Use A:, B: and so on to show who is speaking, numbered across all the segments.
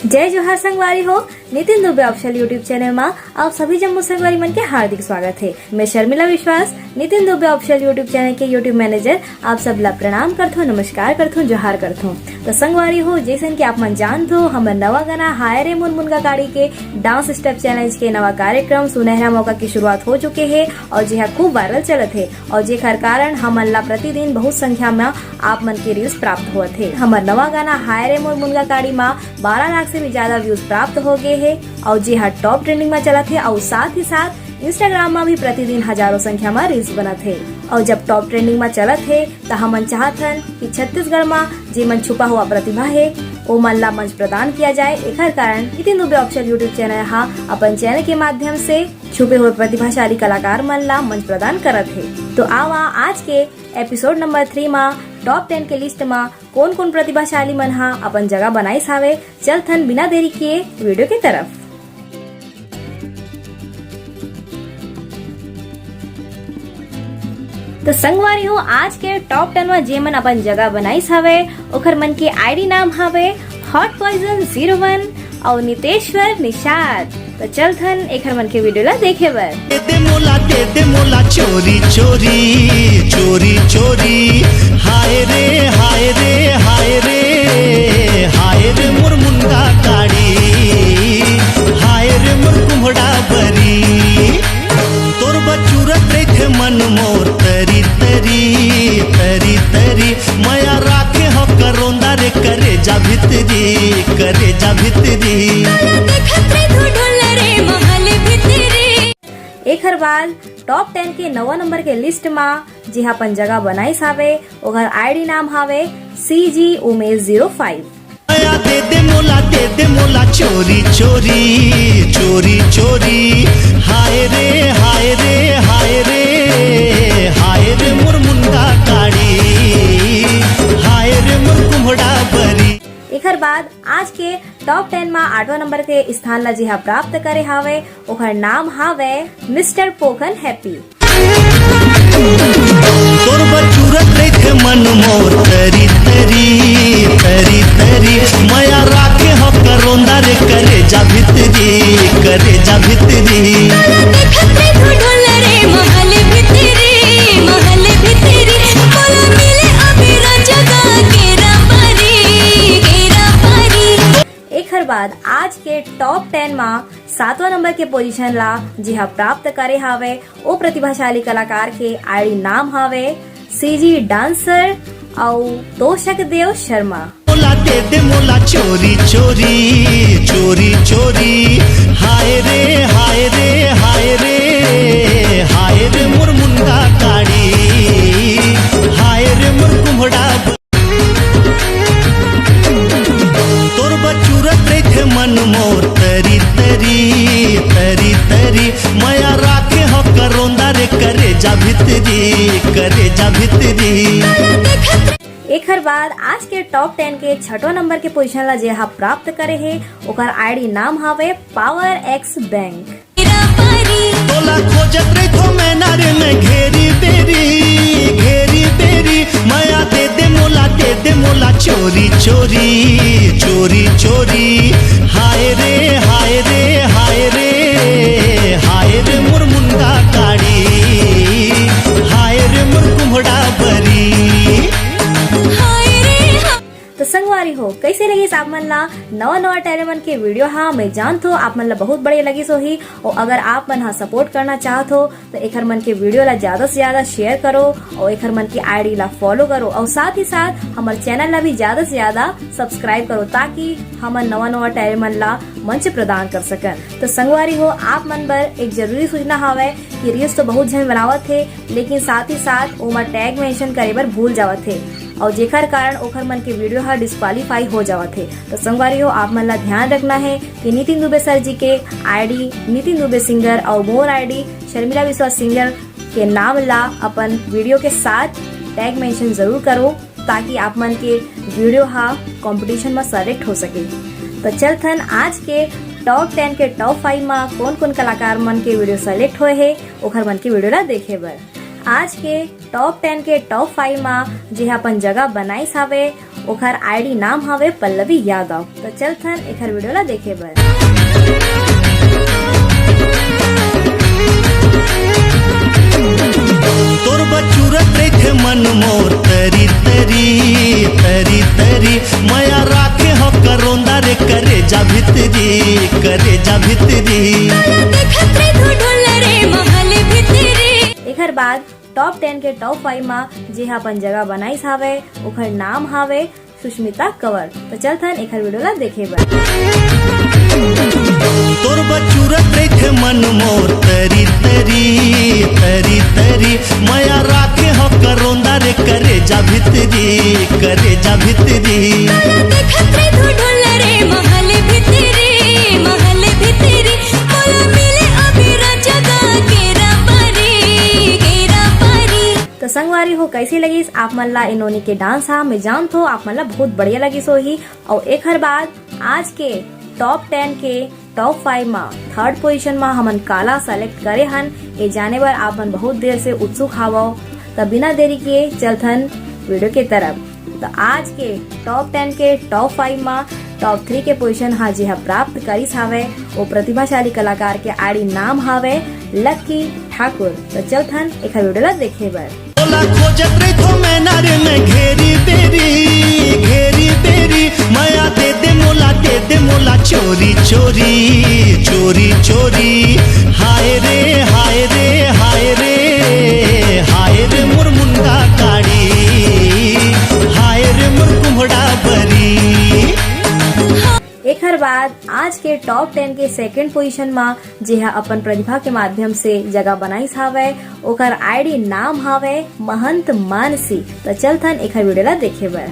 A: जय जोहार संगवारी हो। Nitin Dubey official YouTube channel में आप सभी जम्मू संगवारी मन के हार्दिक स्वागत है। मैं शर्मिला विश्वास, Nitin Dubey official YouTube channel के यूट्यूब मैनेजर आप सब ला प्रणाम करथो, नमस्कार करथो, जोहार करथो। तो संगवारी हो, जैसन कि आप मन जानथो, हमर नवा गाना हाय रे मुन मुनगा गाड़ी के डांस स्टेप चैलेंज के नवा कार्यक्रम सुनहरा मौका की शुरुआत हो चुके है और जी खूब वायरल चलत है और जेकर कारण हमन ला प्रतिदिन बहुत संख्या में आप मन के रील्स प्राप्त होते है। हमर नवा गाना हाय रे मुन मुनगा गाड़ी में 12 लाख से भी ज्यादा व्यूज प्राप्त हो गए है और जी टॉप ट्रेंडिंग में चलत है और साथ ही साथ इंस्टाग्राम में भी प्रतिदिन हजारों संख्या में रील्स बनत है। और जब टॉप ट्रेंडिंग में चलत है तो हमन चाहत हन कि छत्तीसगढ़ में जे मन छुपा हुआ प्रतिभा है वो मन ला मंच प्रदान किया जाए। एकर कारण Nitin Dubey official YouTube channel अपन चैनल के माध्यम से छुपे हुए प्रतिभाशाली कलाकार मन ला मंच प्रदान करत है। तो आवा आज के एपिसोड नंबर 3 में टॉप 10 के लिस्ट में कौन कौन प्रतिभाशाली मन अपन जगह बनाइस हावे। चलथन बिना देरी किए वीडियो की तरफ। तो संगवारी हो, आज के टॉप 10 में जे मन अपन जगह बनाइस हावे ओखर मन के आईडी नाम हावे हॉट पॉइजन 01 और नितेश्वर निषाद। तो चलथन एखर मन के वीडियो ला देखे बर।
B: दे मोला चोरी चोरी चोरी चोरी हाय रे हाय रे हाय रे हाय रे मोर मुनगा गाड़ी हाय रे मोर कुम्हड़ा बरी तोर बचूरत देखे मन मोर तरी तरी तरी तरी माया राखे हो करोंदा रे करे जा भितरी करे जा भितरी।
A: एक हर बार टॉप 10 के 9 नंबर के लिस्ट में जी अपन जगह बनाइस हावे ओकर आईडी नाम हावे CG उमेश 05।
B: दे मोला चोरी चोरी चोरी चोरी हाय रे हाय रे हाय रे हाय रे मोर मुनगा गाड़ी हाय रे मोर कुम्हड़ा बरी।
A: एकर बाद आज के टॉप 10 में 8वां नंबर के स्थान ला जी प्राप्त करे हावे ओकर नाम हावे मिस्टर पोखन हैप्पी।
B: तोर बचूरत देखे मन मोर तरी तरी तरी तरी माया राखे हो करोंदा रे करे जा भितरी करे जा भितरी।
A: बाद आज के टॉप 10 में 7वां नंबर के पोजीशन ला जी प्राप्त करे हावे ओ प्रतिभाशाली कलाकार के आईडी नाम हावे CG डांसर और तोषक देव शर्मा।
B: दे मोला चोरी चोरी चोरी चोरी हाय रे हाय रे हाय रे हाय रे मोर मुनगा गाड़ी हाय रे मोर कुम्हड़ा तोर बचूरत देखे मन मोर तरी तरी तरी तरी माया राखे हो करोंदा रे करे जा भितरी करे जा भितरी।
A: एक हर बाद आज के टॉप 10 के 6वां नंबर के पोजीशन ला जे प्राप्त करे है ओकर आईडी नाम हावे पावर एक्स बैंक।
B: तोला खोजत रे थो मैं नारे में घेरी बेरी माया दे मोला चोरी चोरी चोरी चोरी हाय रे हाय रे हाय रे हाय रे मोर मुनगा गाड़ी हाय रे मोर कुम्हड़ा बरी।
A: तो संगवारी हो, कैसे लगी आप मन ला नवा टैलेंट के वीडियो मैं जानत हो आप मन ला बहुत बढ़िया लगी सो ही। और अगर आप मन सपोर्ट करना चाहत हो तो एकर मन के वीडियो ला ज्यादा से ज्यादा शेयर करो और एकर मन की आईडी ला फॉलो करो और साथ ही साथ हमारे चैनल ला भी ज्यादा से ज्यादा सब्सक्राइब करो ताकि हम नवा टैलेंट ला मंच प्रदान कर सकन। तो संगवारी हो, आप मन बर एक जरूरी सूचना हावे कि रील्स तो बहुत जन बनावत थे लेकिन साथ ही साथ ओमा टैग मेंशन करे बर भूल जावत थे और जेकर कारण ओखर मन के वीडियो डिस्क्वालीफाई हो जावत है। तो संगवारी हो, आप मन ला ध्यान रखना है कि नितिन दुबे सर जी के आईडी नितिन दुबे सिंगर और मोर आईडी शर्मिला विश्वास सिंगर के नाम ला अपन वीडियो के साथ टैग मेंशन जरूर करो ताकि आप मन के वीडियो कंपटीशन में सेलेक्ट हो सके। तो चलथन आज के टॉप 10 के टॉप 5 में कौन कौन कलाकार मन के वीडियो सेलेक्ट हुए है ओखर मन के वीडियो ला देखे बर। आज के टॉप 10 के टॉप 5 में जे अपन जगह बनाइस हवे ओखर आईडी नाम हवे पल्लवी यादव। तो चलथन एखर वीडियो ला देखे बर।
B: तोर बचूरत रहे मन मोर तरी तरी तरी तरी माया राखे हो करोंदा रे करे जा भितरी करे जा भितरी।
A: एखर बाद टॉप 10 के टॉप 5 में जे अपन जगह बनाइस हवे ओखर नाम हवे सुष्मिता कंवर। तो चलथन एखर वीडियो ला देखे बर।
B: तोर बचूरत रहे मन मोर तरी तरी तरी तरी माया राखे हो करोंदा रे करे जा भितरी करे जा भितरी। तो संगवारी हो कैसी लगी आप मन ला इन्होंने के डांस हा मैं जान थो आप मन ला बहुत बढ़िया लगी सो ही। और एक हर बाद आज के टॉप 10 के टॉप 5 में थर्ड पोजीशन में हमन काला सेलेक्ट करे हन ये जाने बर आप मन बहुत देर से उत्सुक हावो। तब बिना देरी किए चलथन वीडियो के तरफ। तो आज के टॉप 10 के टॉप 5 में टॉप 3 के पोजीशन हा जी हा प्राप्त करिस हावे वो प्रतिभाशाली कलाकार के आड़ी नाम हावे लक्की ठाकुर। तो चलथन एक वीडियो ला देखे बर। खोजत रही थो मैं नारे में घेरी बेरी माया दे दे मोला चोरी चोरी चोरी चोरी। हाय रे हाय रे हाय रे हाय रे मोर मुंडा काड़ी हाय रे मोर कुम्हड़ा बरी।
A: एक हर बाद आज के टॉप 10 के सेकंड पोजीशन में जे हा अपन प्रतिभा के माध्यम से जगह बनाइस हावे ओकर आईडी नाम हावे महंत मानसी। तो चलथन एक वीडियो ला देखे बर।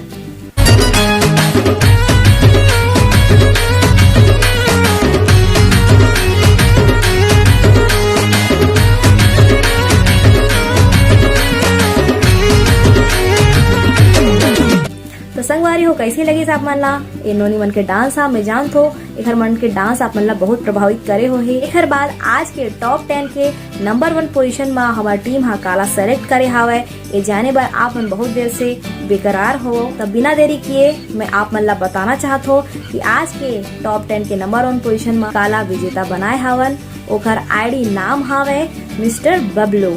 A: तो संगवारी हो कैसी लगी आप मन ला इन्होंने मन के डांस हा मैं जान थो एखर मन के डांस आप मन ला बहुत प्रभावित करे हो ही। एखर बाद आज के टॉप 10 के नंबर 1 पोजीशन में हमार टीम हा काला सेलेक्ट करे हावे ये जाने बर आप मन बहुत देर से बेकरार हो। तब बिना देरी किए मैं आप मन ला बताना चाहत हो कि आज के टॉप 10 के नंबर 1 पोजीशन में काला विजेता बनाए हावन ओखर आईडी नाम हावे मिस्टर बबलू।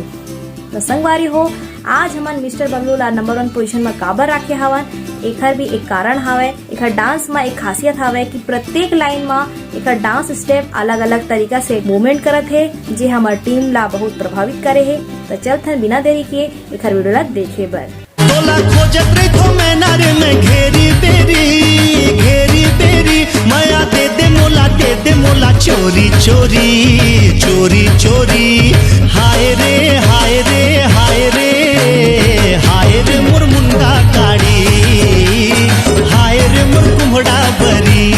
A: तो संगवारी हो आज हमन मिस्टर बबलू ला नंबर 1 पोजीशन में काबर रखे हवन एखर भी एक कारण हावे। एखर डांस में एक खासियत हावे कि प्रत्येक लाइन में एखर डांस स्टेप अलग अलग तरीका से मूवमेंट करत है जे हमार टीम ला बहुत प्रभावित करे है। तो चलथन बिना देरी किए एखर वीडियो ला देखे बर।
B: तोला खोजत रही थो मैं नारे में घेरी बेरी माया दे दे मोला चोरी चोरी चोरी चोरी। हाय रे हाय रे हाय रे हाय रे मोर मुंडा काड़ी हाय रे मोर कुम्हड़ा बरी।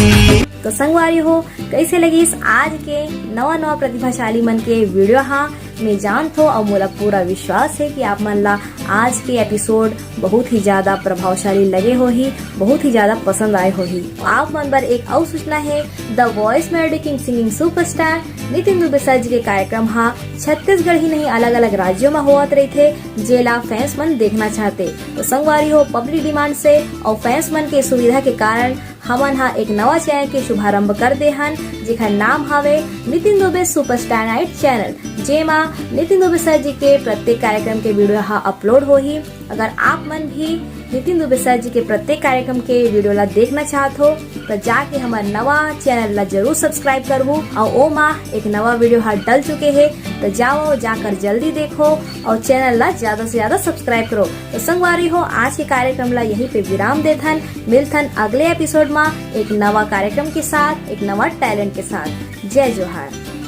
A: तो संगवारी हो कैसे लगी इस आज के नवा प्रतिभाशाली मन के वीडियो हा मैं जान थो और मोला पूरा विश्वास है कि आप मन ला आज के एपिसोड बहुत ही ज्यादा प्रभावशाली लगे हो ही बहुत ही ज्यादा पसंद आए हो ही। आप मन बर एक और सूचना है the voice melody king singing superstar Nitin Dubey sir ji के कार्यक्रम हा छत्तीसगढ़ ही नहीं अलग अलग राज्यों में होत रहे थे जेला फैंस मन देखना चाहते। तो संगवारी हो पब्लिक डिमांड से और फैंस मन के सुविधा के कारण हमन हा एक नवा चैनल के शुभारंभ कर दे हन जेखर नाम हावे Nitin Dubey superstar night channel जेमा नितिन दुबे सर जी के प्रत्येक कार्यक्रम के वीडियो हा अपलोड हो ही। अगर आप मन भी नितिन दुबे सर जी के प्रत्येक कार्यक्रम के वीडियो ला देखना चाहत हो तो जाके हमार नवा चैनल ला जरूर सब्सक्राइब करबो और ओ मा एक नवा वीडियो हा डल चुके है तो जाओ जाकर जल्दी देखो और चैनल ला ज्यादा से ज्यादा सब्सक्राइब करो। तो संगवारी हो आज के कार्यक्रम ला यहीं पे विराम देथन मिलथन अगले एपिसोड में एक नवा कार्यक्रम के साथ एक नवा टैलेंट के साथ। जय जोहार।